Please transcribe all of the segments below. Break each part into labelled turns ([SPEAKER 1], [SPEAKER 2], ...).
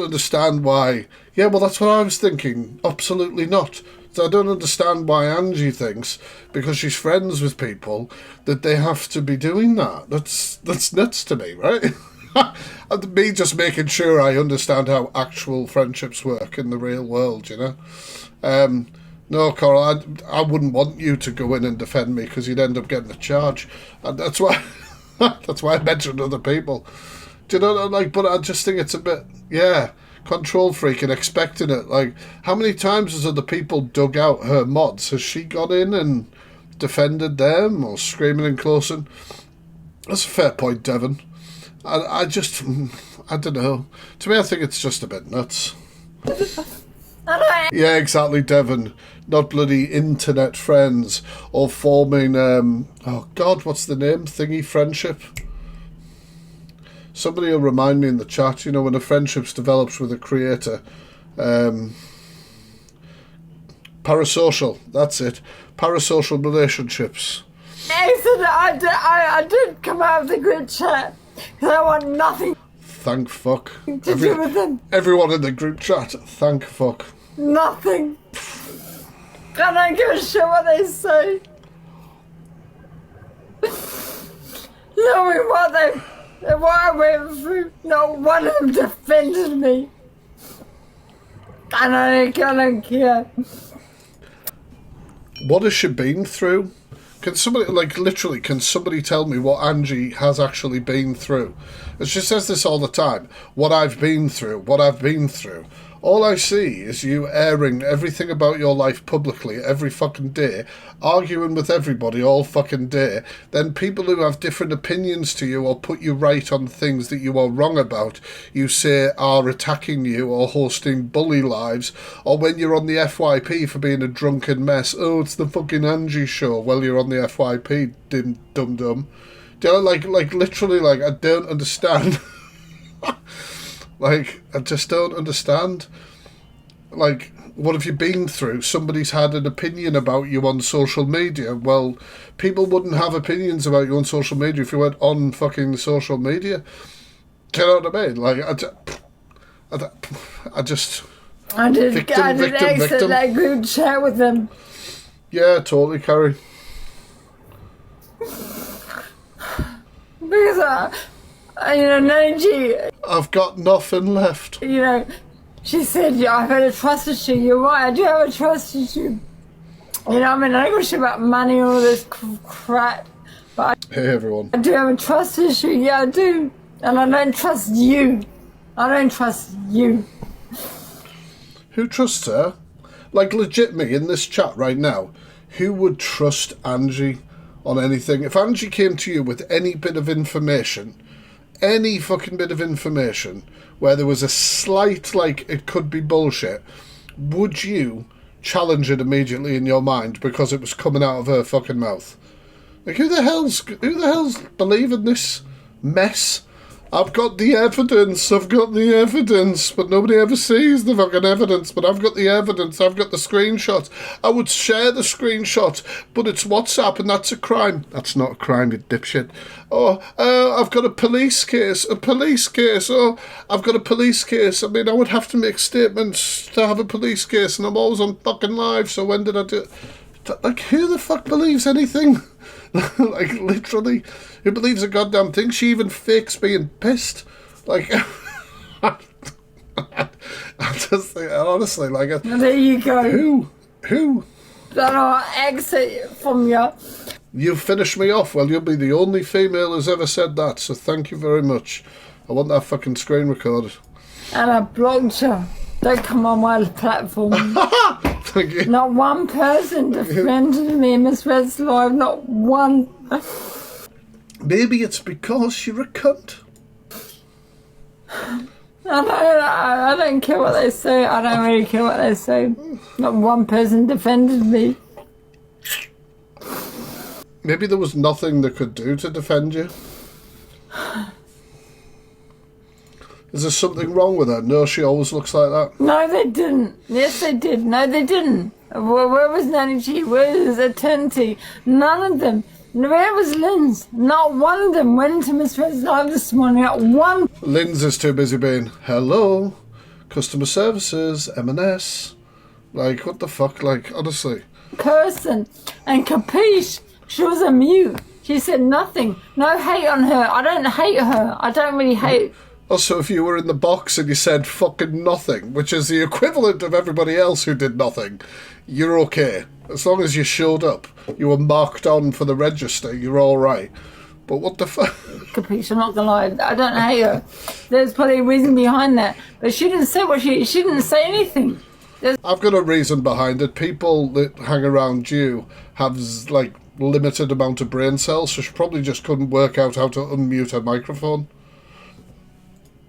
[SPEAKER 1] understand why. Yeah, well, that's what I was thinking. Absolutely not. So I don't understand why Angie thinks, because she's friends with people, that they have to be doing that. That's nuts to me, right? And me just making sure I understand how actual friendships work in the real world, you know? No, Coral, I wouldn't want you to go in and defend me, because you'd end up getting a charge. And that's why that's why I mentioned other people. Do you know what I like? But I just think it's a bit, control freak and expecting it. Like, how many times has other people dug out her mods? Has she gone in and defended them or screaming and closing? That's a fair point, Devon. I don't know. To me, I think it's just a bit nuts. Yeah, exactly, Devon. Not bloody internet friends or forming, oh God, what's the name? Thingy friendship? Somebody will remind me in the chat, you know, when a friendship develops with a creator. Parasocial, that's it. Parasocial relationships.
[SPEAKER 2] Excellent, I did come out of the group chat because I want nothing.
[SPEAKER 1] Thank fuck.
[SPEAKER 2] To do with them.
[SPEAKER 1] Everyone in the group chat, thank fuck.
[SPEAKER 2] Nothing. I don't give a shit what they say. Knowing what I went through, not one of them defended me. And I don't care.
[SPEAKER 1] What has she been through? Can somebody, like, literally, can somebody tell me what Angie has actually been through? And she says this all the time. What I've been through, what I've been through. All I see is you airing everything about your life publicly every fucking day, arguing with everybody all fucking day. Then people who have different opinions to you or put you right on things that you are wrong about, you say are attacking you or hosting bully lives. Or when you're on the FYP for being a drunken mess, oh, it's the fucking Angie show. Well, you're on the FYP, dum-dum. Do you know, like literally, like, I don't understand. Like, I just don't understand. Like, what have you been through? Somebody's had an opinion about you on social media. Well, people wouldn't have opinions about you on social media if you weren't on fucking social media. Do you know what I mean? Like, I did
[SPEAKER 2] exit that group chat with them.
[SPEAKER 1] Yeah, totally, Carrie.
[SPEAKER 2] Because Nancy,
[SPEAKER 1] I've got nothing left.
[SPEAKER 2] You know, she said, I've had a trust issue. You're right, I do have a trust issue. You know, I mean, I don't give a shit about money and all this crap. But
[SPEAKER 1] hey, everyone.
[SPEAKER 2] I do have a trust issue. Yeah, I do. And I don't trust you. I don't trust you.
[SPEAKER 1] Who trusts her? Like, legit me, in this chat right now, who would trust Angie on anything? If Angie came to you with any bit of information, any fucking bit of information where there was a slight, like, it could be bullshit, would you challenge it immediately in your mind because it was coming out of her fucking mouth? Like, who the hell's believing this mess? I've got the evidence, but nobody ever sees the fucking evidence, but I've got the evidence, I've got the screenshot. I would share the screenshot, but it's WhatsApp and that's a crime. That's not a crime, you dipshit. I've got a police case. Oh, I've got a police case. I mean, I would have to make statements to have a police case, and I'm always on fucking live, so when did I do it? Like, who the fuck believes anything? Like, literally, who believes a goddamn thing? She even fakes being pissed. Like, I just think, honestly, like,
[SPEAKER 2] there you go.
[SPEAKER 1] Who?
[SPEAKER 2] That I'll exit from you.
[SPEAKER 1] You finished me off. Well, you'll be the only female who's ever said that, so thank you very much. I want that fucking screen recorded.
[SPEAKER 2] And I blocked you. Don't come on my platform.
[SPEAKER 1] Thank you.
[SPEAKER 2] Not one person defended me, Miss Redslow. Not one.
[SPEAKER 1] Maybe it's because you're a cunt.
[SPEAKER 2] I don't care what they say. I don't really care what they say. Not one person defended me.
[SPEAKER 1] Maybe there was nothing they could do to defend you. Is there something wrong with her? No, she always looks like that.
[SPEAKER 2] No, they didn't. Yes, they did. No, they didn't. Where was Nanny G? Where was Eternity? None of them. Where was Lynn's? Not one of them went into Miss Red's live this morning. Not one.
[SPEAKER 1] Lynn's is too busy being, hello, customer services, M&S. Like, what the fuck? Like, honestly.
[SPEAKER 2] Person. And Capiche, she was a mute. She said nothing. No hate on her. I don't hate her. I don't really hate.
[SPEAKER 1] Also, if you were in the box and you said fucking nothing, which is the equivalent of everybody else who did nothing, you're okay. As long as you showed up, you were marked on for the register, you're all right. But what the fuck?
[SPEAKER 2] Capiche, I'm not gonna lie. I don't hate her. There's probably a reason behind that. But she didn't say what she didn't say anything.
[SPEAKER 1] I've got a reason behind it. People that hang around you have, like, limited amount of brain cells, so she probably just couldn't work out how to unmute her microphone.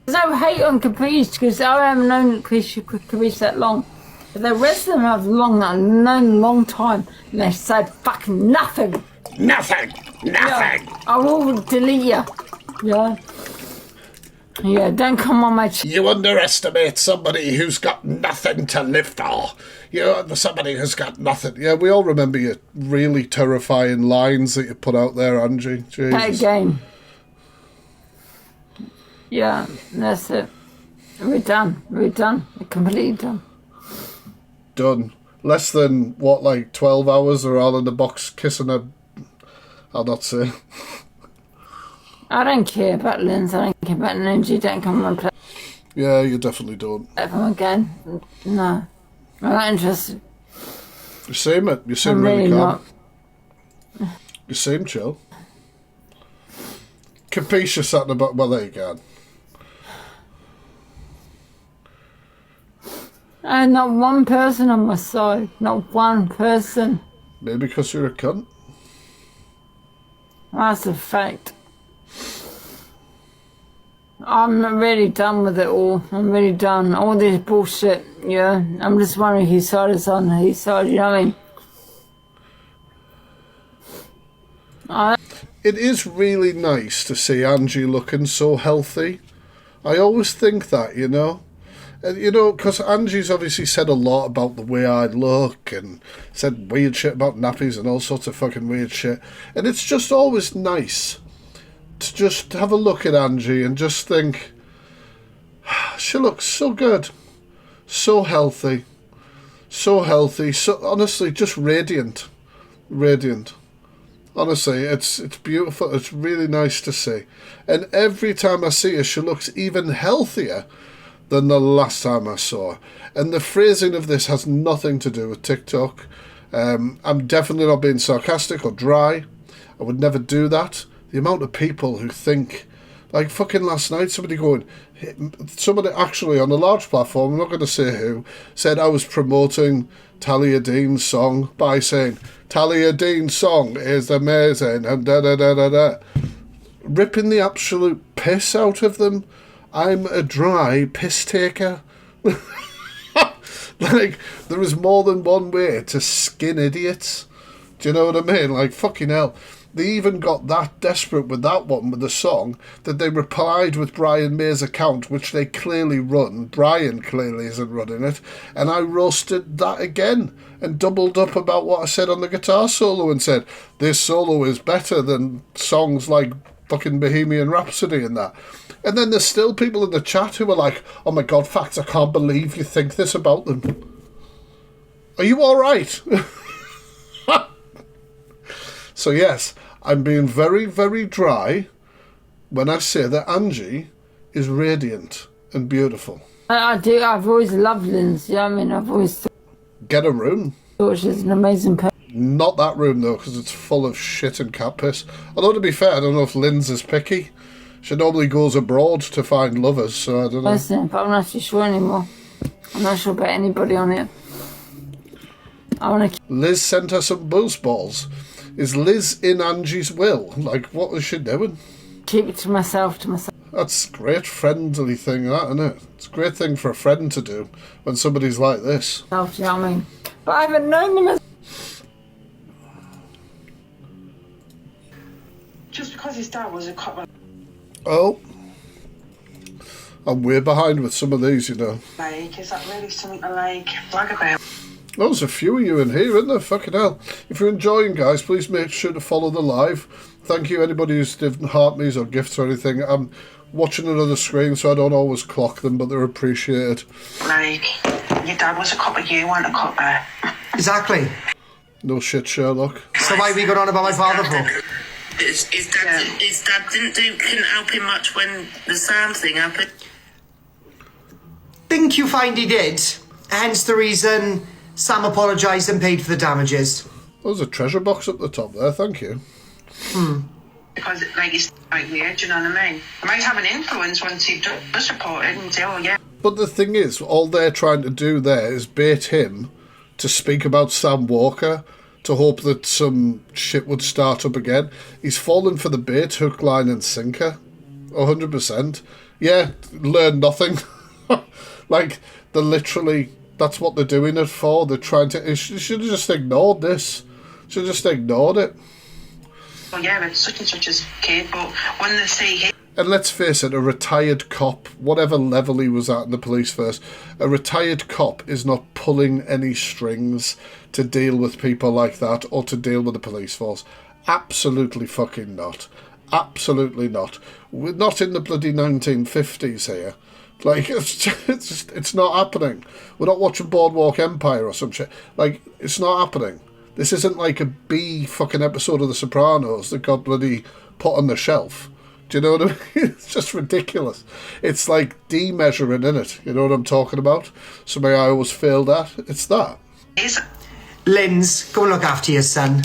[SPEAKER 2] There's no hate on Capiche because I haven't known Capiche that long. But the rest of them I've known a long time, and they said fucking nothing.
[SPEAKER 1] Nothing! Nothing!
[SPEAKER 2] Yeah, I will delete you. Yeah. Yeah, don't come on my
[SPEAKER 1] You underestimate somebody who's got nothing to live for. You're somebody who's got nothing. Yeah, we all remember your really terrifying lines that you put out there, Angie. Jesus.
[SPEAKER 2] That game. Yeah, that's it. We're done. We're done. We're completely done.
[SPEAKER 1] Done. Less than, what, like 12 hours are all in the box kissing her. I'll not say.
[SPEAKER 2] I don't care about Linz. I don't care about Ninja. Don't come on play.
[SPEAKER 1] Yeah, you definitely don't.
[SPEAKER 2] Platform again. No. I'm not interested.
[SPEAKER 1] You seem it. You seem
[SPEAKER 2] I'm
[SPEAKER 1] really
[SPEAKER 2] not.
[SPEAKER 1] calm. You seem chill. Capiche sat in the back. Well, there you go.
[SPEAKER 2] And not one person on my side. Not one person.
[SPEAKER 1] Maybe because you're a cunt.
[SPEAKER 2] That's a fact. I'm really done with it all. I'm really done. All this bullshit, yeah. I'm just wondering whose side is on whose side, you know what I mean?
[SPEAKER 1] It is really nice to see Angie looking so healthy. I always think that, you know. You know, because Angie's obviously said a lot about the way I look and said weird shit about nappies and all sorts of fucking weird shit. And it's just always nice to just have a look at Angie and just think, she looks so good, so healthy, so honestly, just radiant. Honestly, it's beautiful. It's really nice to see. And every time I see her, she looks even healthier than the last time I saw her. And the phrasing of this has nothing to do with TikTok. I'm definitely not being sarcastic or dry. I would never do that. The amount of people who think, like fucking last night, somebody actually on a large platform, I'm not going to say who, said I was promoting Talia Dean's song by saying, Talia Dean's song is amazing, and da-da-da-da-da. Ripping the absolute piss out of them. I'm a dry piss taker. Like, there is more than one way to skin idiots. Do you know what I mean? Like, fucking hell. They even got that desperate with that one, with the song, that they replied with Brian May's account, which they clearly run. Brian clearly isn't running it. And I roasted that again and doubled up about what I said on the guitar solo and said, this solo is better than songs like fucking Bohemian Rhapsody and that. And then there's still people in the chat who are like, oh my god, Facts, I can't believe you think this about them. Are you alright? So yes, I'm being very, very dry when I say that Angie is radiant and beautiful.
[SPEAKER 2] I do. I've always loved Linz. Yeah, I mean, I've always
[SPEAKER 1] Get a room.
[SPEAKER 2] thought she's an amazing person.
[SPEAKER 1] Not that room though, because it's full of shit and cat piss. Although to be fair, I don't know if Linz is picky. She normally goes abroad to find lovers, so I don't know.
[SPEAKER 2] But I'm not too sure anymore. I'm not sure about anybody on it. I want to
[SPEAKER 1] Liz sent her some buzz balls. Is Liz in Angie's will? Like, what was she doing?
[SPEAKER 2] keep it to myself.
[SPEAKER 1] That's a great friendly thing, that, isn't it? It's a great thing for a friend to do when somebody's like this.
[SPEAKER 2] Do you know what I mean? But I haven't known them as...
[SPEAKER 3] Just because his dad was a cop,
[SPEAKER 1] Oh. I'm way behind with some of these, you know.
[SPEAKER 3] like, is that really something to, like, brag about?
[SPEAKER 1] Well, there's a few of you in here, isn't there? Fucking hell. If you're enjoying, guys, please make sure to follow the live. Thank you, anybody who's given heart me's or gifts or anything. I'm watching another screen, so I don't always clock them, but they're appreciated.
[SPEAKER 3] Like, your dad was a copper, you weren't a copper.
[SPEAKER 4] Exactly.
[SPEAKER 1] No shit, Sherlock.
[SPEAKER 4] So why are we going on about my father for?
[SPEAKER 5] His dad couldn't help him much when the Sam thing happened.
[SPEAKER 4] Think you find he did? Hence the reason Sam apologised and paid for the damages.
[SPEAKER 1] There's a treasure box up the top there, thank you.
[SPEAKER 3] Because, like, he's like weird, do you know what I mean? It might have an influence once he does report it and say, oh, yeah.
[SPEAKER 1] But the thing is, all they're trying to do there is bait him to speak about Sam Walker, to hope that some shit would start up again. He's fallen for the bait, hook, line and sinker. 100%. Yeah, learn nothing. Like, they're literally, that's what they're doing it for. They're trying to, you should have just ignored this. Should have just ignored it.
[SPEAKER 3] Oh, yeah, it's such and such a kid, but when they say him,
[SPEAKER 1] And let's face it, a retired cop, whatever level he was at in the police force, a retired cop is not pulling any strings to deal with people like that or to deal with the police force. Absolutely fucking not. Absolutely not. We're not in the bloody 1950s here. Like, it's not happening. We're not watching Boardwalk Empire or some shit. Like, it's not happening. This isn't like a B fucking episode of The Sopranos that got bloody put on the shelf. Do you know what I mean? It's just ridiculous. It's like D-measuring, innit? You know what I'm talking about? Something I always failed at. It's that.
[SPEAKER 3] is
[SPEAKER 4] Linz, go and look after your son.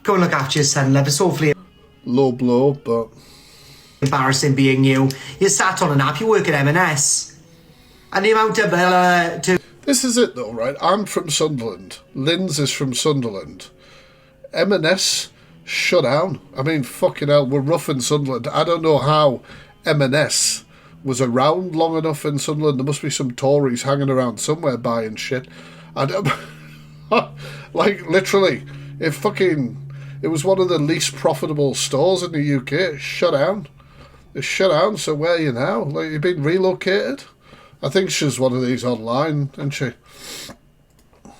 [SPEAKER 4] Go and look after your son, love. It's awfully
[SPEAKER 1] Low blow, but...
[SPEAKER 4] embarrassing being you. You sat on an app, you work at M&S. And the amount of...
[SPEAKER 1] This is it, though, right? I'm from Sunderland. Linz is from Sunderland. M&S... shut down. I mean, fucking hell, we're rough in Sunderland. I don't know how M&S was around long enough in Sunderland. There must be some Tories hanging around somewhere buying shit. I don't... like, literally, it was one of the least profitable stores in the UK. It's shut down. It's shut down, so where are you now? Like, you've been relocated? I think she's one of these online, isn't she?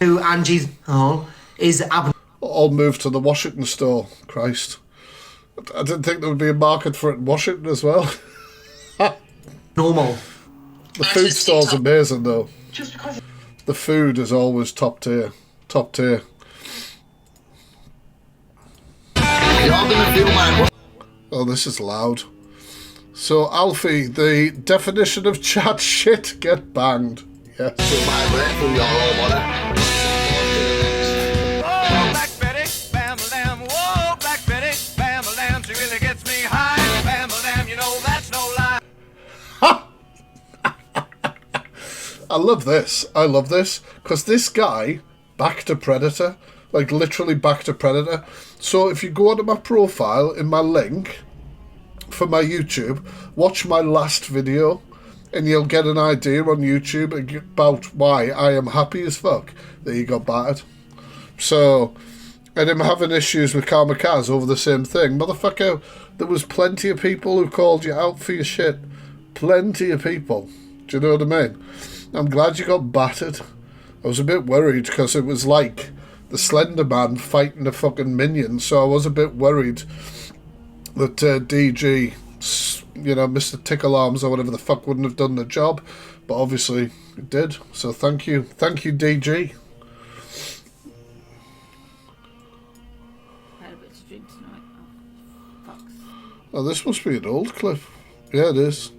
[SPEAKER 4] Who Angie's hall is
[SPEAKER 1] All moved to the Washington store. Christ. I didn't think there would be a market for it in Washington as well.
[SPEAKER 4] normal.
[SPEAKER 1] The food store's amazing, though.
[SPEAKER 3] just because
[SPEAKER 1] The food is always top tier. Top tier. Oh, this is loud. So, Alfie, the definition of chat shit, get banged. Yes. I love this. I love this. Because this guy, back to Predator. Like, literally back to Predator. So, if you go onto my profile, in my link for my YouTube, watch my last video, and you'll get an idea on YouTube about why I am happy as fuck that he got battered. So, and him having issues with Kamikaze over the same thing. Motherfucker, there was plenty of people who called you out for your shit. Plenty of people. Do you know what I mean? I'm glad you got battered. I was a bit worried because it was like the Slender Man fighting a fucking minion, so I was a bit worried that DG, you know, Mr. Tickle Arms or whatever the fuck wouldn't have done the job, but obviously it did. So thank you, DG.
[SPEAKER 2] I had a bit to drink tonight. Oh, fuck's
[SPEAKER 1] Oh, this must be an old clip. Yeah, it is.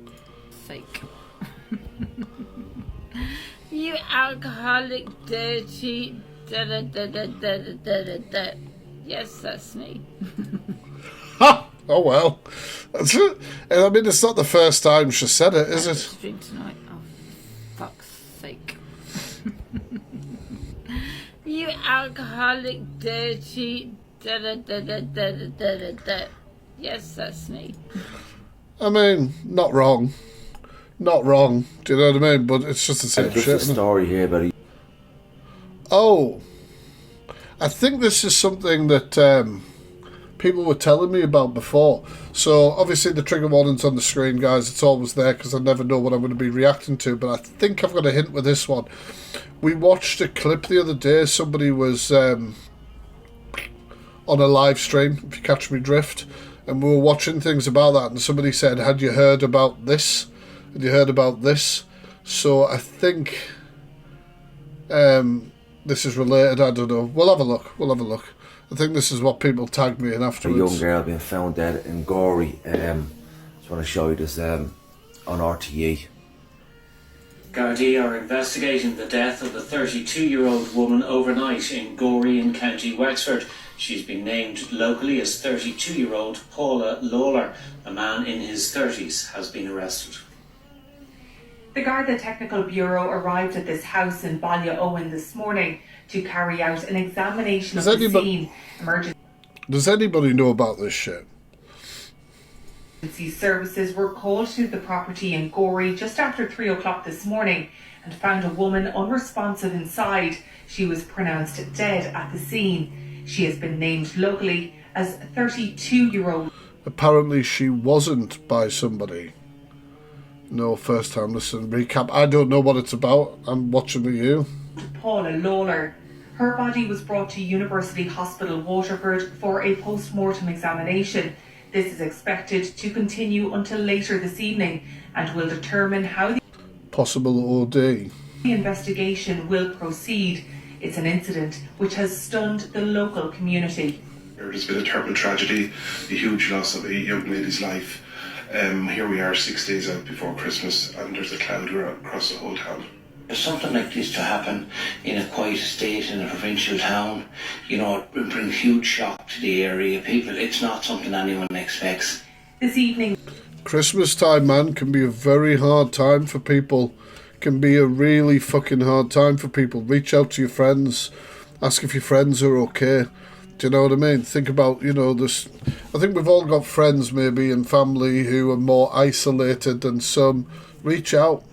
[SPEAKER 2] sake. You alcoholic, dirty, da. Yes, that's me.
[SPEAKER 1] Ha! Oh well. That's it. And I mean, it's not the first time she said it, is it?
[SPEAKER 2] Drink tonight. Oh, fuck's sake. You alcoholic, dirty, da. Yes, that's me.
[SPEAKER 1] I mean, not wrong. Not wrong. Do you know what I mean? But it's just the same
[SPEAKER 6] There's
[SPEAKER 1] shit.
[SPEAKER 6] a
[SPEAKER 1] Isn't it?
[SPEAKER 6] story here, buddy.
[SPEAKER 1] Oh, I think this is something that people were telling me about before. So obviously the trigger warning's on the screen, guys. It's always there because I never know what I'm going to be reacting to. But I think I've got a hint with this one. We watched a clip the other day. Somebody was on a live stream, if you catch me drift, and we were watching things about that, and somebody said, had you heard about this? Had you heard about this? So I think this is related. I don't know. We'll have a look. I think this is what people tagged me in
[SPEAKER 6] A
[SPEAKER 1] afterwards.
[SPEAKER 6] young girl being found dead in Gorey. Just want to show you this on RTE.
[SPEAKER 7] Gardaí are investigating the death of a 32-year-old woman overnight in Gorey in County Wexford. She's been named locally as 32-year-old Paula Lawler. A man in his 30s has been arrested.
[SPEAKER 8] The Garda Technical Bureau arrived at this house in Ballyowen this morning to carry out an examination of the scene.
[SPEAKER 1] Does anybody know about this shit?
[SPEAKER 8] Emergency services were called to the property in Gorey just after 3 o'clock this morning and found a woman unresponsive inside. She was pronounced dead at the scene. She has been named locally as 32-year-old.
[SPEAKER 1] Apparently she wasn't by somebody. No, first time listen, recap. I don't know what it's about. I'm watching with you.
[SPEAKER 8] Paula Lawler. Her body was brought to University Hospital Waterford for a post-mortem examination. This is expected to continue until later this evening and will determine how the
[SPEAKER 1] possible OD.
[SPEAKER 8] The investigation will proceed. It's an incident which has stunned the local community.
[SPEAKER 9] There's been a terrible tragedy, a huge loss of a young lady's life. Here we are 6 days out before Christmas and there's a cloud across the whole town.
[SPEAKER 10] For something like this to happen in a quiet estate in a provincial town, you know, it will bring huge shock to the area. People, it's not something anyone expects.
[SPEAKER 8] This evening,
[SPEAKER 1] Christmas time, man, can be a very hard time for people. Can be a really fucking hard time for people. Reach out to your friends. Ask if your friends are okay. Do you know what I mean? Think about, you know, this. I think we've all got friends maybe and family who are more isolated than some. Reach out.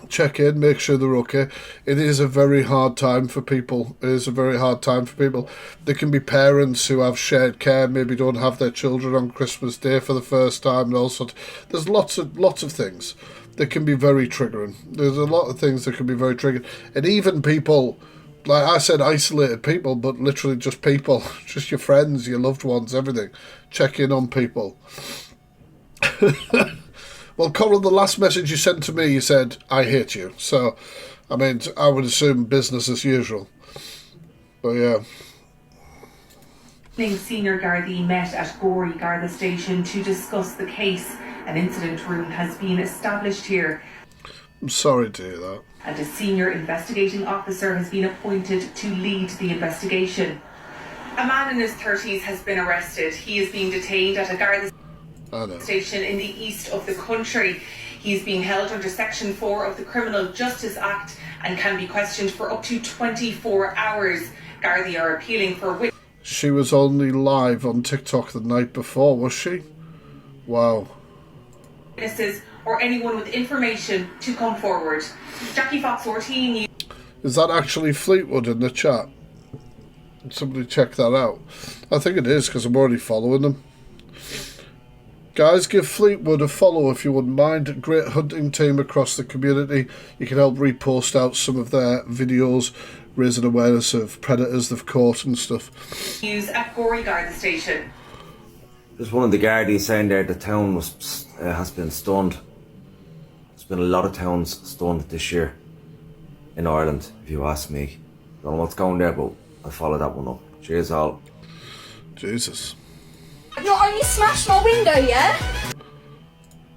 [SPEAKER 1] Check in, make sure they're okay. It is a very hard time for people. It is a very hard time for people. There can be parents who have shared care, maybe don't have their children on Christmas Day for the first time, and also there's lots of things that can be very triggering. There's a lot of things that can be very triggering, and even people, like I said, isolated people, but literally just people, just your friends, your loved ones, everything. Check in on people. Well, Coral, the last message you sent to me, you said, I hate you. So, I mean, I would assume business as usual. But, yeah.
[SPEAKER 8] Senior Gardaí met at Gorey Garda Station to discuss the case. An incident room has been established here.
[SPEAKER 1] I'm sorry to hear that.
[SPEAKER 8] And a senior investigating officer has been appointed to lead the investigation. A man in his 30s has been arrested. He is being detained at a Garda station in the east of the country. He is being held under Section 4 of the Criminal Justice Act and can be questioned for up to 24 hours. Gardaí are appealing for
[SPEAKER 1] She was only live on TikTok the night before, was she? Wow.
[SPEAKER 8] Witnesses or anyone with information to come forward. Jackie Fox 14.
[SPEAKER 1] Is that actually Fleetwood in the chat? Somebody check that out. I think it is because I'm already following them. Guys, give Fleetwood a follow if you wouldn't mind. Great hunting team across the community. You can help repost out some of their videos, raising awareness of predators they've caught and stuff.
[SPEAKER 8] News at Gorey Garda Station.
[SPEAKER 6] There's one of the Gardaí saying there the town has been stunned. There's been a lot of towns stunned this year in Ireland, if you ask me. Don't know what's going there, but I'll follow that one up. Cheers all.
[SPEAKER 1] Jesus.
[SPEAKER 11] Not only smashed my window, yeah?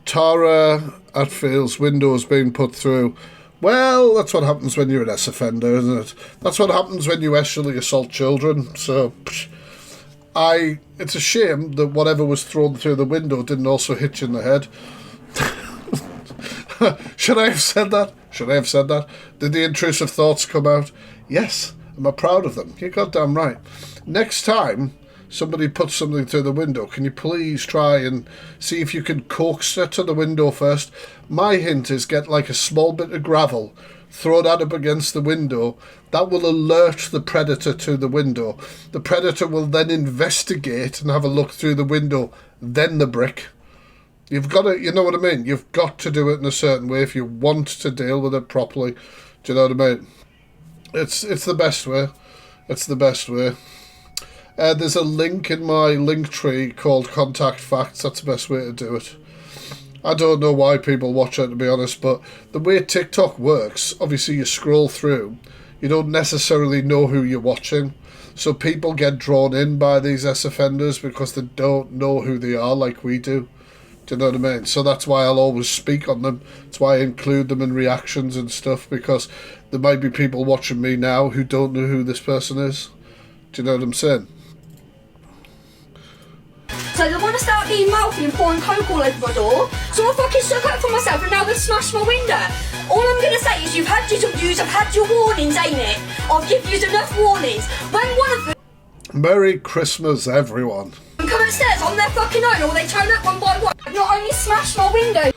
[SPEAKER 1] Tara Atfield's windows being put through. Well, that's what happens when you're an S-offender, isn't it? That's what happens when you actually assault children. So, it's a shame that whatever was thrown through the window didn't also hit you in the head. Should I have said that? Should I have said that? Did the intrusive thoughts come out? Yes. Am I proud of them? You're goddamn right. Next time somebody puts something through the window, can you please try and see if you can coax it to the window first? My hint is get like a small bit of gravel, throw that up against the window. That will alert the predator to the window. The predator will then investigate and have a look through the window, then the brick. You've got to, you know what I mean? You've got to do it in a certain way if you want to deal with it properly. Do you know what I mean? It's the best way. It's the best way. There's a link in my link tree called Contact Facts. That's the best way to do it. I don't know why people watch it, to be honest, but the way TikTok works, obviously you scroll through, you don't necessarily know who you're watching. So people get drawn in by these ex-offenders because they don't know who they are like we do. Do you know what I mean? So that's why I'll always speak on them. That's why I include them in reactions and stuff, because there might be people watching me now who don't know who this person is. Do you know what I'm saying?
[SPEAKER 11] So they want to start being mouthy and pouring coke all over my door. So I fucking stuck up for myself and now they've smashed my window. All I'm going to say is you've had your views, I've had your warnings, ain't it? I've given you enough warnings. When one of them...
[SPEAKER 1] Merry Christmas, everyone.
[SPEAKER 11] ...come upstairs on their fucking own or they turn up one by one, not only smashed my window...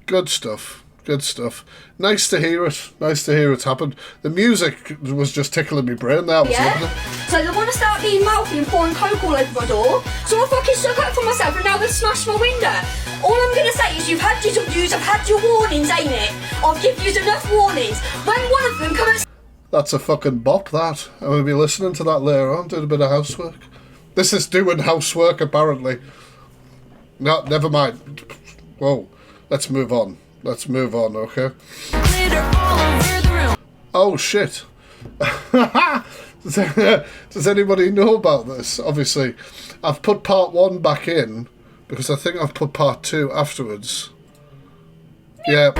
[SPEAKER 1] Good stuff. Good stuff. Nice to hear it. Nice to hear it's happened. The music was just tickling my brain. That was lovely.
[SPEAKER 11] So they want to start being mouthy and pouring coke all over my door. So I fucking stuck up for myself and now they've smashed my window. All I'm going to say is you've had your views, I've had your warnings, ain't it? I've given you enough warnings. When one of them comes...
[SPEAKER 1] That's a fucking bop, that. I'm going to be listening to that later on, doing a bit of housework. This is doing housework, apparently. No, never mind. Whoa. Let's move on. Let's move on, okay? Oh, shit. Does anybody know about this? Obviously, I've put part 1 back in because I think I've put part 2 afterwards. Yeah.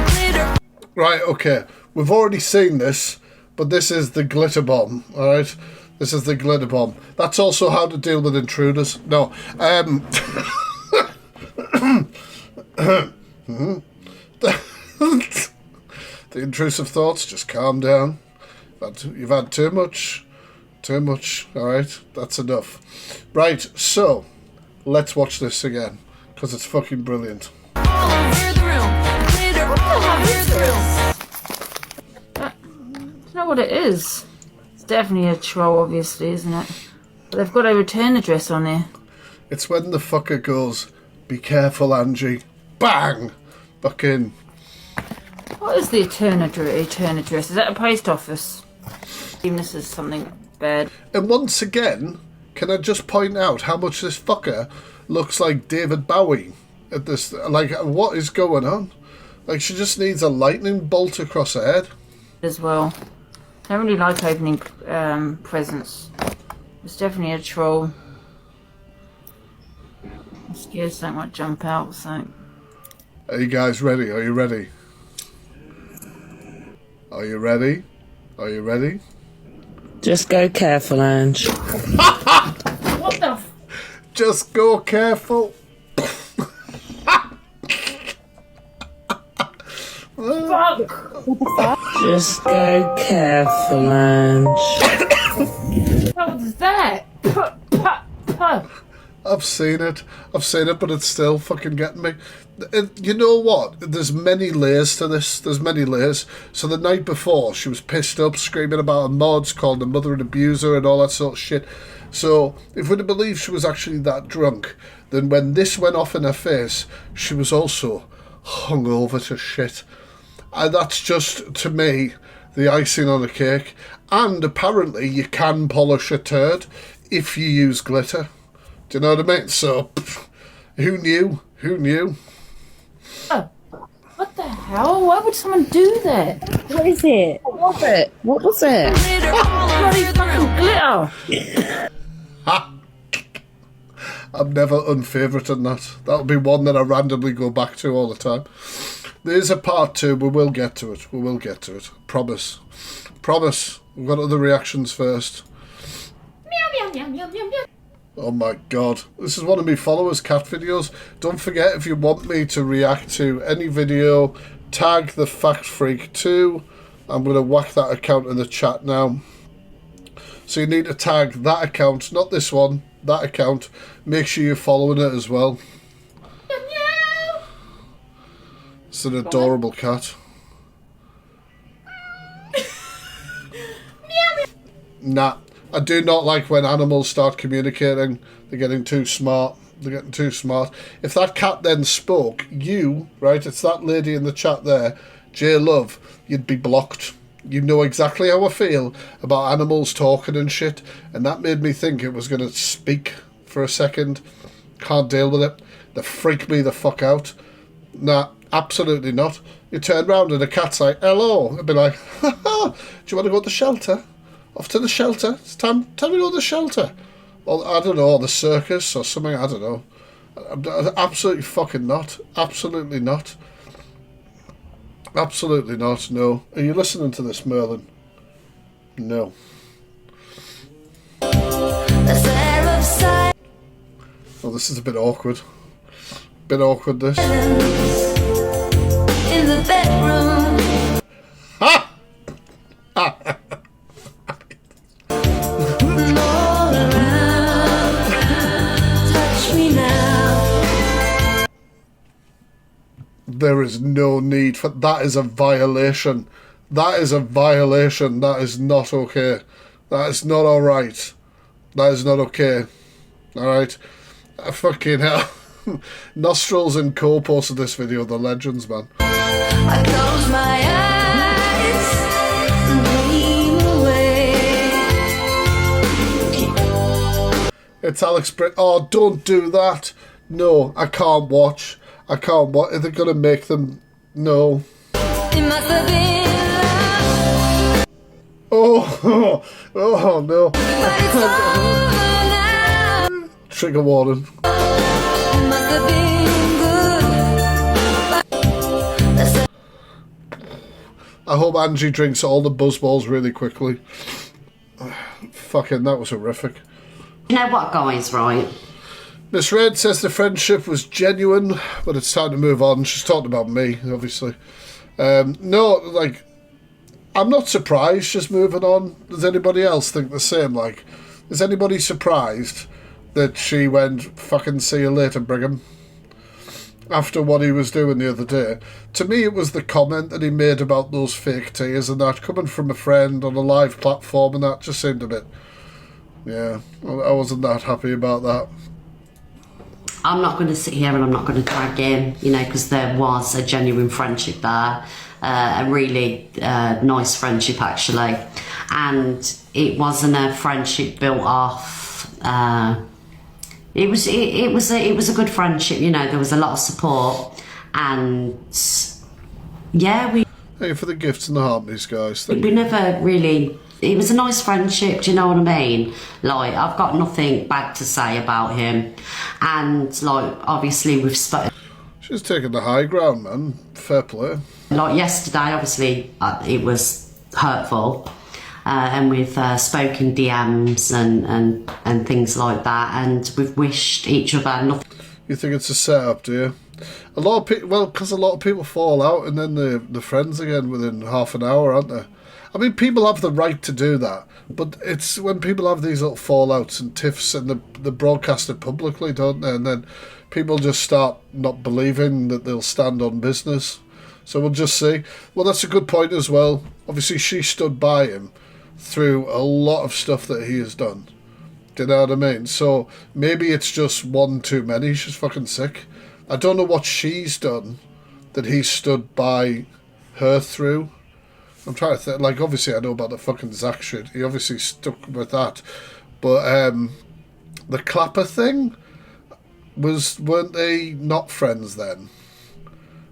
[SPEAKER 1] Right, okay. We've already seen this, but this is the glitter bomb, alright? This is the glitter bomb. That's also how to deal with intruders. No. The intrusive thoughts, just calm down. You've had too much. Too much. Alright, that's enough. Right, so, let's watch this again, because it's fucking brilliant.
[SPEAKER 2] Do you know what it is? It's definitely a troll, obviously, isn't it? But they've got a return address on there.
[SPEAKER 1] It's when the fucker goes, "Be careful, Angie." Bang! Fucking...
[SPEAKER 2] What is the return address? Is that a post office? Even this is something bad.
[SPEAKER 1] And once again, can I just point out how much this fucker looks like David Bowie at this? Like, what is going on? Like, she just needs a lightning bolt across her head.
[SPEAKER 2] As well. I don't really like opening presents. It's definitely a troll. I'm scared something might jump out, so...
[SPEAKER 1] Are you guys ready? Are you ready? Are you ready? Are you ready?
[SPEAKER 12] Just go careful, Ange.
[SPEAKER 2] What the f...
[SPEAKER 1] Just go careful.
[SPEAKER 2] Fuck!
[SPEAKER 12] Just go careful, Ange.
[SPEAKER 2] What was that?
[SPEAKER 1] I've seen it, but it's still fucking getting me. You know what? There's many layers to this. There's many layers. So the night before, she was pissed up, screaming about her mods, calling her mother an abuser and all that sort of shit. So if we'd have believed she was actually that drunk, then when this went off in her face, she was also hungover to shit. And that's just, to me, the icing on the cake. And apparently you can polish a turd if you use glitter. Do you know what I mean? So, who knew? Who knew?
[SPEAKER 2] Oh, what the hell? Why would someone do that?
[SPEAKER 12] What is it? What was it? What was it?
[SPEAKER 2] Bloody fucking glitter!
[SPEAKER 1] Ha! I'm never unfavouriting that. That'll be one that I randomly go back to all the time. There's a part 2. We will get to it. We will get to it. Promise. Promise. We've got other reactions first.
[SPEAKER 2] Meow, meow, meow, meow, meow, meow.
[SPEAKER 1] Oh my god. This is one of my followers' cat videos. Don't forget, if you want me to react to any video, tag the Fact Freak 2. I'm going to whack that account in the chat now. So you need to tag that account, not this one, that account. Make sure you're following it as well. It's an adorable cat. Nah. I do not like when animals start communicating. They're getting too smart. They're getting too smart. If that cat then spoke, you, right, it's that lady in the chat there, J Love, you'd be blocked. You know exactly how I feel about animals talking and shit, and that made me think it was going to speak for a second. Can't deal with it. They freak me the fuck out. Nah, absolutely not. You turn round and a cat's like, hello. I'd be like, ha ha, do you want to go to the shelter? Off to the shelter? It's time to go to the shelter. Or, I don't know, or the circus or something, I don't know. Absolutely fucking not. Absolutely not. Absolutely not, no. Are you listening to this, Merlin? No. Oh, this is a bit awkward. Bit awkward, this.
[SPEAKER 13] In the bedroom.
[SPEAKER 1] Ha!
[SPEAKER 13] Touch me now.
[SPEAKER 1] There is no need for that. Is a violation. That is a violation. That is not okay. That is not alright. That is not okay. Alright? Fucking hell. Nostrils and Co posted this video, the legends, man.
[SPEAKER 13] I close my eyes and dream away.
[SPEAKER 1] It's Alex Britt. Oh, don't do that. No, I can't watch. I can't watch. Are they going to make them? No.
[SPEAKER 13] It must have been love.
[SPEAKER 1] Oh, oh no.
[SPEAKER 13] But it's over now.
[SPEAKER 1] Trigger warning.
[SPEAKER 13] It must have been good.
[SPEAKER 1] I hope Angie drinks all the buzzballs really quickly. Fucking, that was horrific.
[SPEAKER 14] You know what, guys, right?
[SPEAKER 1] Miss Red says the friendship was genuine, but it's time to move on. She's talking about me, obviously. No, like, I'm not surprised she's moving on. Does anybody else think the same? Like, is anybody surprised that she went, fucking see you later, Brigham? After what he was doing the other day. To me, it was the comment that he made about those fake tears and that, coming from a friend on a live platform, and that just seemed a bit... Yeah, I wasn't that happy about that.
[SPEAKER 14] I'm not going to sit here and I'm not going to drag in, you know, because there was a genuine friendship there, a really nice friendship actually, and it wasn't a friendship built off. It was a good friendship, you know. There was a lot of support, and yeah, we.
[SPEAKER 1] Hey, for the gifts and the harmonies, guys.
[SPEAKER 14] We never really. It was a nice friendship, do you know what I mean? Like, I've got nothing bad to say about him. And, like, obviously we've spoken...
[SPEAKER 1] She's taking the high ground, man. Fair play.
[SPEAKER 14] Like, yesterday, obviously, it was hurtful. And we've spoken DMs and things like that. And we've wished each other nothing.
[SPEAKER 1] You think it's a setup, do you? A lot of people... Well, because a lot of people fall out and then they're friends again within half an hour, aren't they? I mean, people have the right to do that, but it's when people have these little fallouts and tiffs and they're broadcasted publicly, don't they? And then people just start not believing that they'll stand on business. So we'll just see. Well, that's a good point as well. Obviously, she stood by him through a lot of stuff that he has done. Do you know what I mean? So maybe it's just one too many. She's fucking sick. I don't know what she's done that he stood by her through. I'm trying to think, like, obviously I know about the fucking Zach shit. He obviously stuck with that. But the Clapper thing, weren't they not friends then?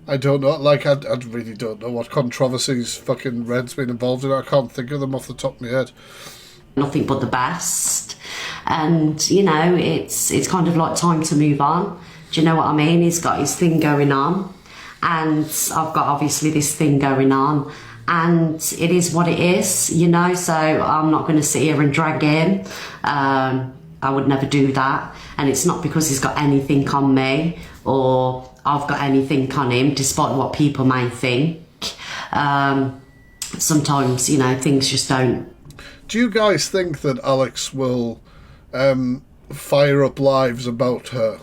[SPEAKER 1] I don't know. Like, I really don't know what controversies fucking Red's been involved in. I can't think of them off the top of my head.
[SPEAKER 14] Nothing but the best. And, you know, it's kind of like time to move on. Do you know what I mean? He's got his thing going on. And I've got, obviously, this thing going on. And it is what it is, you know, so I'm not going to sit here and drag him. I would never do that. And it's not because he's got anything on me or I've got anything on him, despite what people may think. Sometimes, you know, things just don't.
[SPEAKER 1] Do you guys think that Alex will fire up lives about her?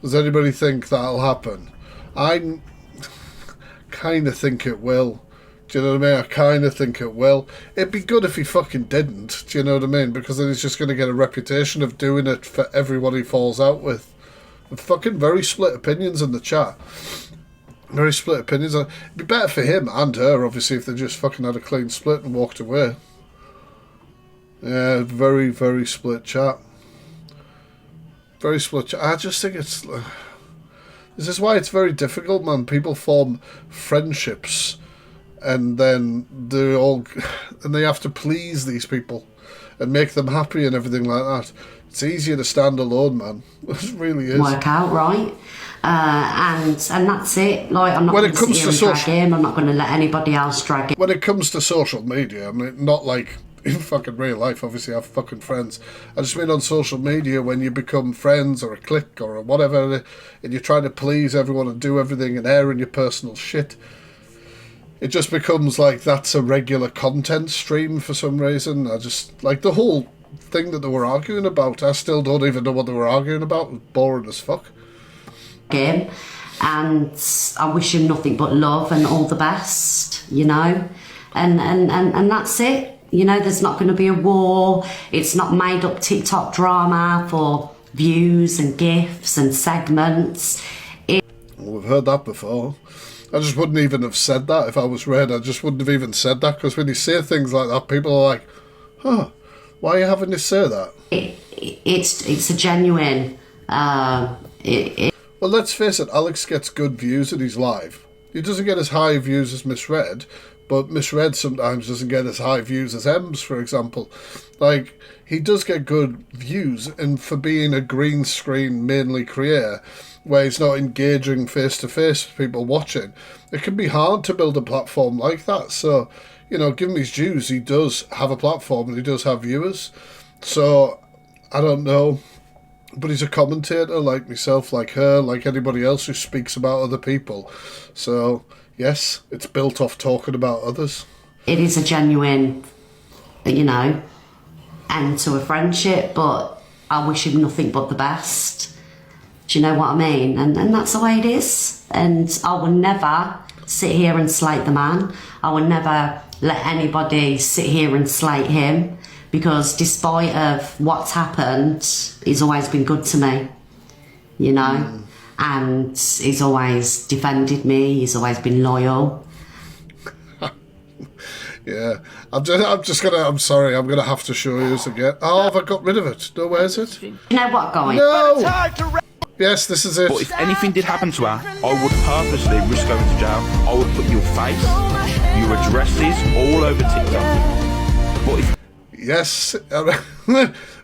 [SPEAKER 1] Does anybody think that'll happen? I kind of think it will. Do you know what I mean? I kind of think it will. It'd be good if he fucking didn't. Do you know what I mean? Because then he's just going to get a reputation of doing it for everyone he falls out with. And fucking very split opinions in the chat. Very split opinions. It'd be better for him and her, obviously, if they just fucking had a clean split and walked away. Yeah, very, very split chat. Very split chat. I just think it's... This is why it's very difficult, man. People form friendships and then they're all... And they have to please these people and make them happy and everything like that. It's easier to stand alone, man. It really is.
[SPEAKER 14] Work out, right? And that's it. Like, I'm not
[SPEAKER 1] When
[SPEAKER 14] going
[SPEAKER 1] it
[SPEAKER 14] to
[SPEAKER 1] comes
[SPEAKER 14] sit here
[SPEAKER 1] to
[SPEAKER 14] and drag him. I'm not going to let anybody else drag him.
[SPEAKER 1] When it comes to social media, I mean, not like in fucking real life, obviously I have fucking friends. I just mean on social media when you become friends or a clique or whatever and you're trying to please everyone and do everything and airing your personal shit. It just becomes like that's a regular content stream for some reason. I just, like the whole thing that they were arguing about, I still don't even know what they were arguing about. It was boring as fuck.
[SPEAKER 14] Him, and I wish him nothing but love and all the best, you know, and that's it. You know, there's not going to be a war. It's not made up TikTok drama for views and gifs and segments.
[SPEAKER 1] We've heard that before. I just wouldn't even have said that if I was Red. I just wouldn't have even said that, because when you say things like that, people are like, huh, why are you having to say that?
[SPEAKER 14] It's a genuine...
[SPEAKER 1] Well, let's face it, Alex gets good views at his live. He doesn't get as high views as Miss Red, but Miss Red sometimes doesn't get as high views as Ems, for example. Like, he does get good views, and for being a green screen mainly creator, where he's not engaging face-to-face with people watching, it can be hard to build a platform like that. So, you know, give him his dues, he does have a platform and he does have viewers. So, I don't know. But he's a commentator like myself, like her, like anybody else who speaks about other people. So, yes, it's built off talking about others.
[SPEAKER 14] It is a genuine, you know, end to a friendship, but I wish him nothing but the best. Do you know what I mean? And that's the way it is. And I will never sit here and slate the man. I will never let anybody sit here and slate him. Because despite of what's happened, he's always been good to me, you know, and he's always defended me. He's always been loyal.
[SPEAKER 1] Yeah, I'm sorry, I'm gonna have to show you this again. Oh, have I got rid of it? No, where is it?
[SPEAKER 14] You know what, guys?
[SPEAKER 1] No! Yes, this is it.
[SPEAKER 15] But if anything did happen to her, I would purposely risk going to jail. I would put your face, your addresses all over TikTok. But if
[SPEAKER 1] yes,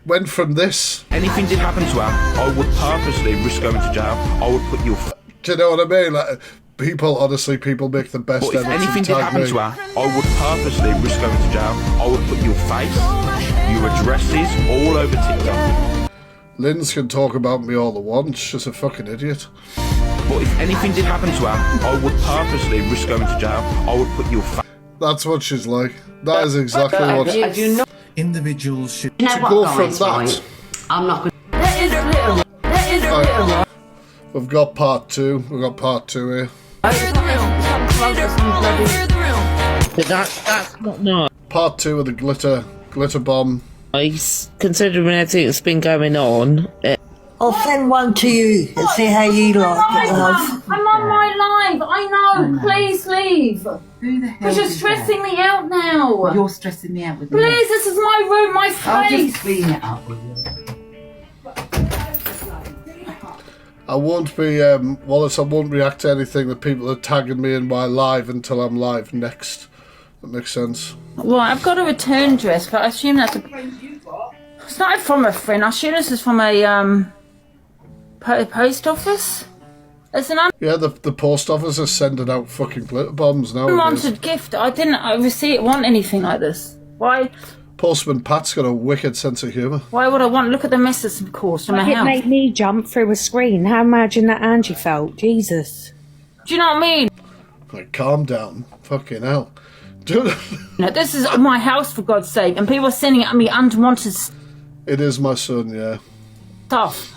[SPEAKER 1] went from this.
[SPEAKER 15] Anything did happen to her, I would purposely risk going to jail. I would put your...
[SPEAKER 1] Do you know what I mean? Like, people make the best
[SPEAKER 15] But if
[SPEAKER 1] edits
[SPEAKER 15] anything
[SPEAKER 1] and
[SPEAKER 15] did
[SPEAKER 1] tag
[SPEAKER 15] happen
[SPEAKER 1] me.
[SPEAKER 15] to her, I would purposely risk going to jail. I would put your face, your addresses all over TikTok.
[SPEAKER 1] Linz can talk about me all the once. She's a fucking idiot.
[SPEAKER 15] But if anything did happen to her, I would purposely risk going to jail. I would put your face...
[SPEAKER 1] That's what she's like. That is exactly what...
[SPEAKER 16] I do not.
[SPEAKER 17] Individuals should...
[SPEAKER 14] You know
[SPEAKER 1] To
[SPEAKER 14] what,
[SPEAKER 1] go
[SPEAKER 14] guys,
[SPEAKER 1] from that...
[SPEAKER 14] right? I'm not good.
[SPEAKER 1] We've got part 2. We've got part 2 here.
[SPEAKER 12] But that's not nice.
[SPEAKER 1] Part 2 of the glitter bomb.
[SPEAKER 12] Considering everything that's been going on.
[SPEAKER 16] I'll send one to you and see how you like it, love.
[SPEAKER 2] I'm on my live. I know. Please leave.
[SPEAKER 18] Who the hell?
[SPEAKER 2] Because you're stressing me out now.
[SPEAKER 18] Well, you're stressing me out with me.
[SPEAKER 2] Please, this is my room, my space.
[SPEAKER 18] I'll just clean it up with you.
[SPEAKER 1] I won't be, Wallace, I won't react to anything that people are tagging me in my live until I'm live next. That makes sense.
[SPEAKER 2] Well, I've got a return dress, but I assume that's a... It's not from a friend. I assume this is from a, post office? It's an
[SPEAKER 1] Yeah, the post office is sending out fucking glitter bombs now.
[SPEAKER 2] unwanted gift. I didn't want anything like this. Why?
[SPEAKER 1] Postman Pat's got a wicked sense of humour.
[SPEAKER 2] Why would I want? Look at the messes caused from my
[SPEAKER 19] It
[SPEAKER 2] house.
[SPEAKER 19] made me jump through a screen. How imagine that Angie felt. Jesus.
[SPEAKER 2] Do you know what I mean?
[SPEAKER 1] Like, calm down. Fucking hell.
[SPEAKER 2] No, this is my house, for God's sake, and people are sending at me unwanted
[SPEAKER 1] It is my son, yeah.
[SPEAKER 2] stuff.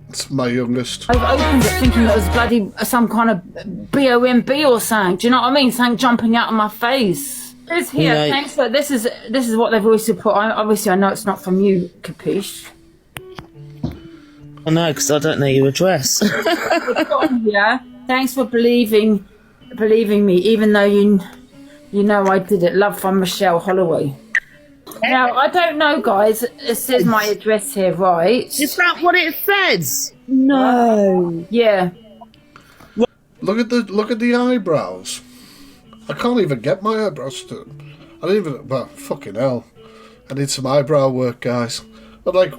[SPEAKER 1] It's my youngest.
[SPEAKER 2] I've opened it thinking it was bloody some kind of BOMB or something. Do you know what I mean? Something jumping out of my face. It's here.
[SPEAKER 12] No.
[SPEAKER 2] Thanks for this is what they've always put. Obviously, I know it's not from you, Capiche.
[SPEAKER 12] I know, because I don't know your address.
[SPEAKER 2] It's got on here. Thanks for believing me, even though you know I did it. Love from Michelle Holloway. Now, I don't know, guys. It says my address here, right?
[SPEAKER 12] Is that what it says?
[SPEAKER 2] No. Yeah.
[SPEAKER 1] Look at the eyebrows. I can't even get my eyebrows done. I don't even. Well, fucking hell. I need some eyebrow work, guys. But like,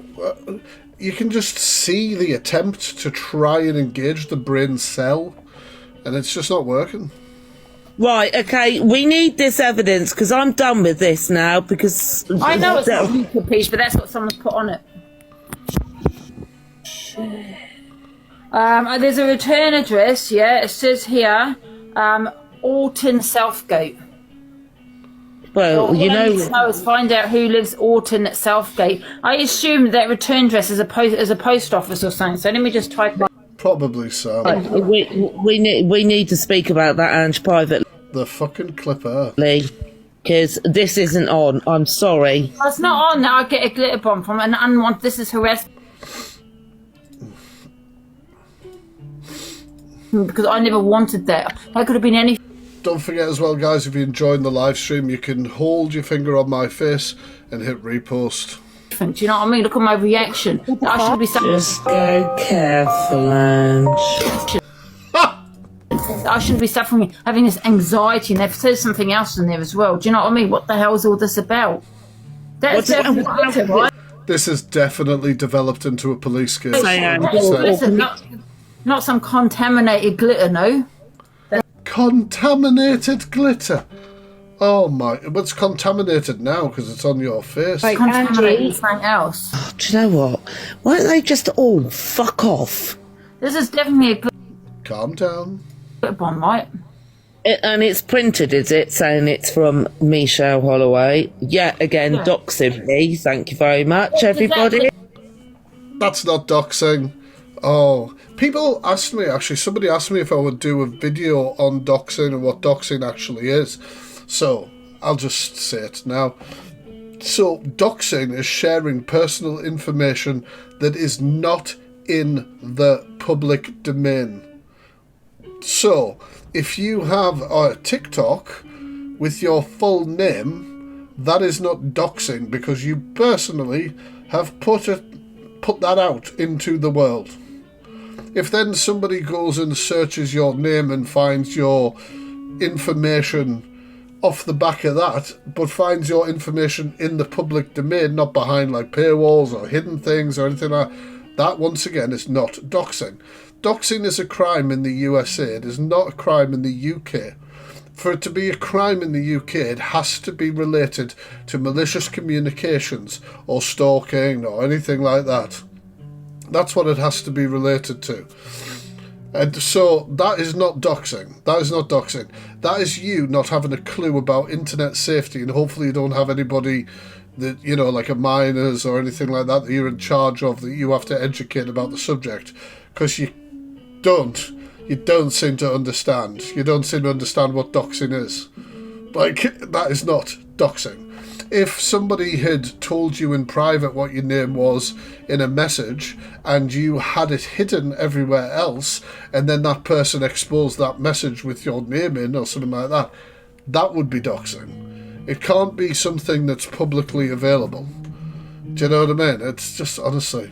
[SPEAKER 1] you can just see the attempt to try and engage the brain cell, and it's just not working.
[SPEAKER 12] Right, okay, we need this evidence because I'm done with this now because...
[SPEAKER 2] I know it's not a piece, but that's what someone's put on it. There's a return address, yeah, it says here, Alton Southgate.
[SPEAKER 12] Well, you know...
[SPEAKER 2] Is find out who lives Alton at Southgate. I assume that return address is a post office or something, so let me just type that.
[SPEAKER 1] Probably so.
[SPEAKER 12] We need to speak about that, Ange, privately.
[SPEAKER 1] The fucking clipper.
[SPEAKER 12] Because this isn't on. I'm sorry.
[SPEAKER 2] Oh, it's not on. Now I get a glitter bomb from an unwanted. This is harassment. Because I never wanted that. That could have been any.
[SPEAKER 1] Don't forget as well, guys, if you're enjoying the live stream, you can hold your finger on my face and hit repost.
[SPEAKER 2] Do you know what I mean? Look at my reaction. I should be
[SPEAKER 12] Just go careful, Ange.
[SPEAKER 2] I shouldn't be suffering, having this anxiety, and they've said something else in there as well. Do you know what I mean? What the hell is all this about? That's right?
[SPEAKER 1] This has definitely developed into a police case.
[SPEAKER 2] Not some contaminated glitter, no.
[SPEAKER 1] Contaminated glitter? Oh my, what's contaminated now because it's on your face?
[SPEAKER 2] Like contaminated something else.
[SPEAKER 12] Oh, do you know what? Why don't they just all fuck off?
[SPEAKER 2] This is definitely a glitter.
[SPEAKER 1] Calm down.
[SPEAKER 2] Bomb, right?
[SPEAKER 12] And it's printed, is it? Saying it's from Michelle Holloway. Yet again, doxing me. Thank you very much, everybody.
[SPEAKER 1] That's not doxing. Oh, people asked me, actually, somebody asked me if I would do a video on doxing and what doxing actually is. So, I'll just say it now. So, doxing is sharing personal information that is not in the public domain. So, if you have a TikTok with your full name, that is not doxing because you personally have put that out into the world. If then somebody goes and searches your name and finds your information off the back of that, but finds your information in the public domain, not behind like paywalls or hidden things or anything like that, once again is not doxing. Doxing is a crime in the USA. It is not a crime in the UK. For it to be a crime in the UK, it has to be related to malicious communications or stalking or anything like that. That's what it has to be related to. And so that is not doxing. That is not doxing. That is you not having a clue about internet safety, and hopefully you don't have anybody that, you know, like a minors or anything like that you're in charge of, that you have to educate about the subject, because you don't seem to understand. You don't seem to understand what doxing is. Like, that is not doxing. If somebody had told you in private what your name was in a message and you had it hidden everywhere else, and then that person exposed that message with your name in or something like that, that would be doxing. It can't be something that's publicly available. Do you know what I mean? It's just, honestly...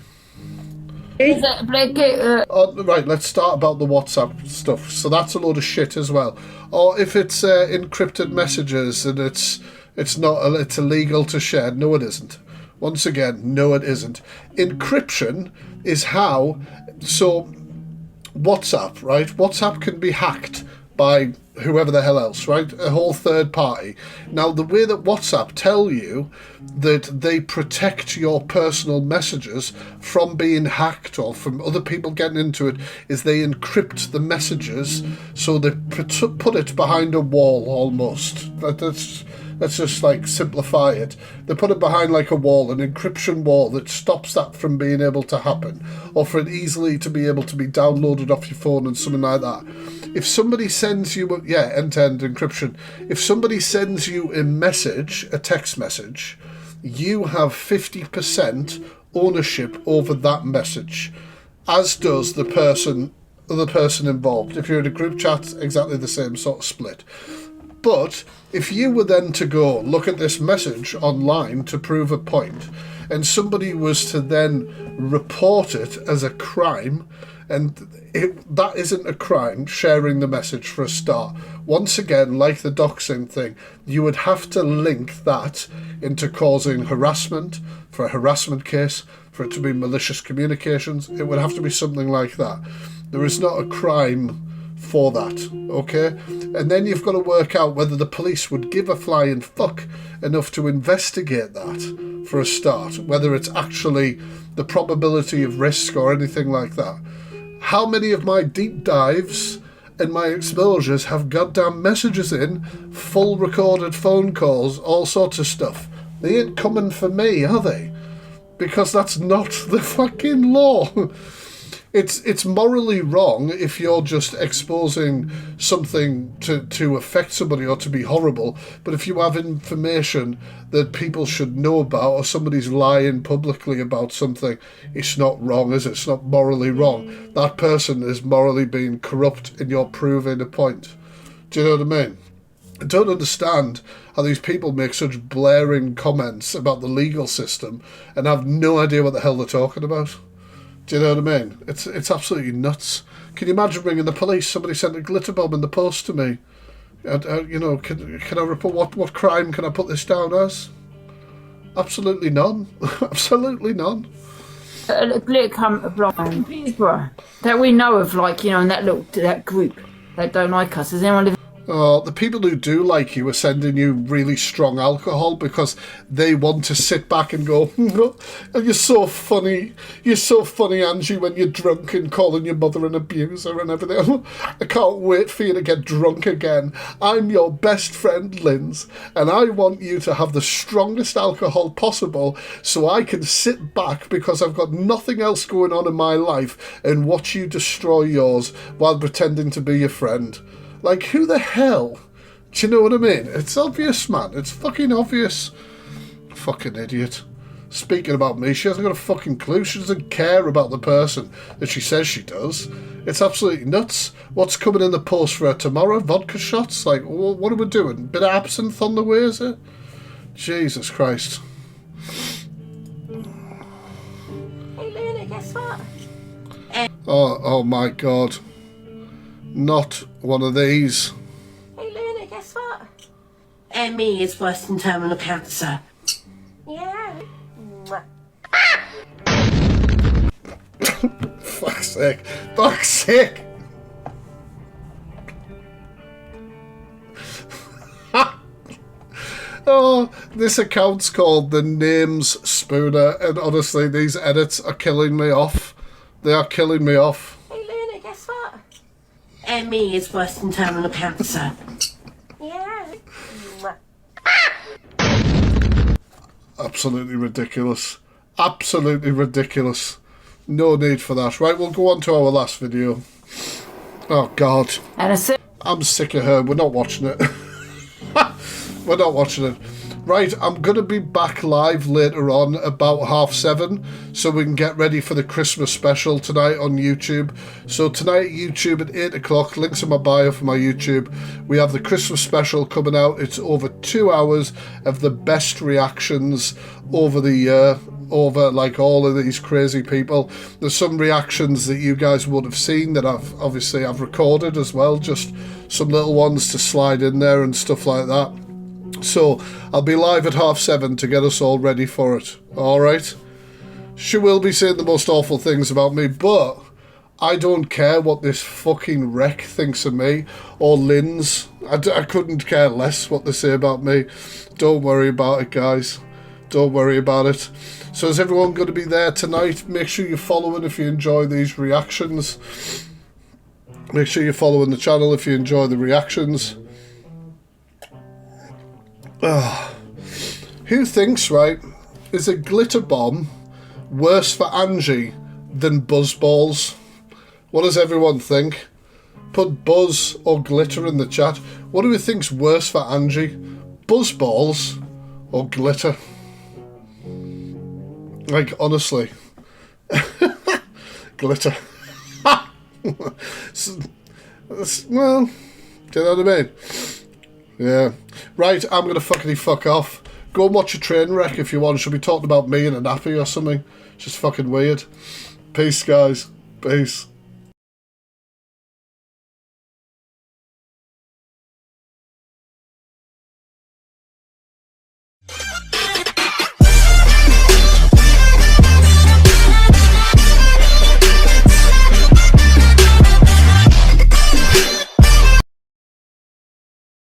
[SPEAKER 1] Right, let's start about the WhatsApp stuff. So that's a load of shit as well. Or if it's encrypted messages and it's illegal to share. No, it isn't. Once again, no, it isn't. Encryption is how... So, WhatsApp, right? WhatsApp can be hacked by whoever the hell else, right? A whole third party. Now, the way that WhatsApp tell you that they protect your personal messages from being hacked or from other people getting into it is they encrypt the messages, so they put it behind a wall almost. Let's just like simplify it. They put it behind like a wall, an encryption wall that stops that from being able to happen, or for it easily to be able to be downloaded off your phone and something like that. If somebody sends you, end-to-end encryption. If somebody sends you a message, a text message, you have 50% ownership over that message, as does the person other person involved. If you're in a group chat, exactly the same sort of split. But if you were then to go look at this message online to prove a point, and somebody was to then report it as a crime, and that isn't a crime, sharing the message for a start. Once again, like the doxing thing, you would have to link that into causing harassment, for a harassment case, for it to be malicious communications. It would have to be something like that. There is not a crime for that, okay? And then you've got to work out whether the police would give a flying fuck enough to investigate that for a start, whether it's actually the probability of risk or anything like that. How many of my deep dives and my exposures have goddamn messages in, full recorded phone calls, all sorts of stuff? They ain't coming for me, are they? Because that's not the fucking law. It's morally wrong if you're just exposing something to affect somebody or to be horrible, but if you have information that people should know about, or somebody's lying publicly about something, it's not wrong, is it? It's not morally wrong. That person is morally being corrupt and you're proving a point. Do you know what I mean? I don't understand how these people make such blaring comments about the legal system and have no idea what the hell they're talking about. Do you know what I mean? It's absolutely nuts. Can you imagine ringing the police? Somebody sent a glitter bomb in the post to me. You know, can I report what crime can I put this down as? Absolutely none. Absolutely none.
[SPEAKER 2] A political block in Peterborough that we know of, like, you know, in that group that don't like us. Has anyone lived?
[SPEAKER 1] Oh, the people who do like you are sending you really strong alcohol because they want to sit back and go, oh, you're so funny, Angie, when you're drunk and calling your mother an abuser and everything. I can't wait for you to get drunk again. I'm your best friend, Linz, and I want you to have the strongest alcohol possible so I can sit back because I've got nothing else going on in my life and watch you destroy yours while pretending to be your friend. Like, who the hell? Do you know what I mean? It's obvious, man. It's fucking obvious. Fucking idiot. Speaking about me, she hasn't got a fucking clue. She doesn't care about the person that she says she does. It's absolutely nuts. What's coming in the post for her tomorrow? Vodka shots? Like, what are we doing? Bit of absinthe on the way, is it? Jesus Christ.
[SPEAKER 11] Hey, Luna, guess what?
[SPEAKER 1] Oh my God. Not one of these.
[SPEAKER 11] Hey, Luna, guess what?
[SPEAKER 10] ME is worse than terminal cancer.
[SPEAKER 11] Yeah.
[SPEAKER 1] Fuck's sake. Fuck's sake. Oh, this account's called The Names Spooner, and honestly, these edits are killing me off. They are killing me off.
[SPEAKER 11] Hey, Luna, guess what?
[SPEAKER 10] ME is worse than terminal cancer.
[SPEAKER 11] Yeah.
[SPEAKER 1] Absolutely ridiculous. Absolutely ridiculous. No need for that. Right, we'll go on to our last video. Oh, God. I'm sick of her. We're not watching it. We're not watching it. Right, I'm going to be back live later on about 7:30 so we can get ready for the Christmas special tonight on YouTube. So tonight YouTube at 8 o'clock, links in my bio for my YouTube, we have the Christmas special coming out. It's over 2 hours of the best reactions over the year, over like all of these crazy people. There's some reactions that you guys would have seen that I've recorded as well, just some little ones to slide in there and stuff like that. So I'll be live at 7:30 to get us all ready for it. Alright? She will be saying the most awful things about me, but I don't care what this fucking wreck thinks of me, or Linz. I couldn't care less what they say about me. Don't worry about it, guys. Don't worry about it. So is everyone going to be there tonight? Make sure you're following if you enjoy these reactions. Make sure you're following the channel if you enjoy the reactions. Who thinks, right, is a glitter bomb worse for Angie than buzzballs? What does everyone think? Put buzz or glitter in the chat. What do we think's worse for Angie? Buzzballs or glitter? Like, honestly. Glitter. Well, do you know what I mean? Yeah. Right, I'm going to fuck off. Go and watch a train wreck if you want. She'll be talking about me in a nappy or something. It's just fucking weird. Peace, guys. Peace.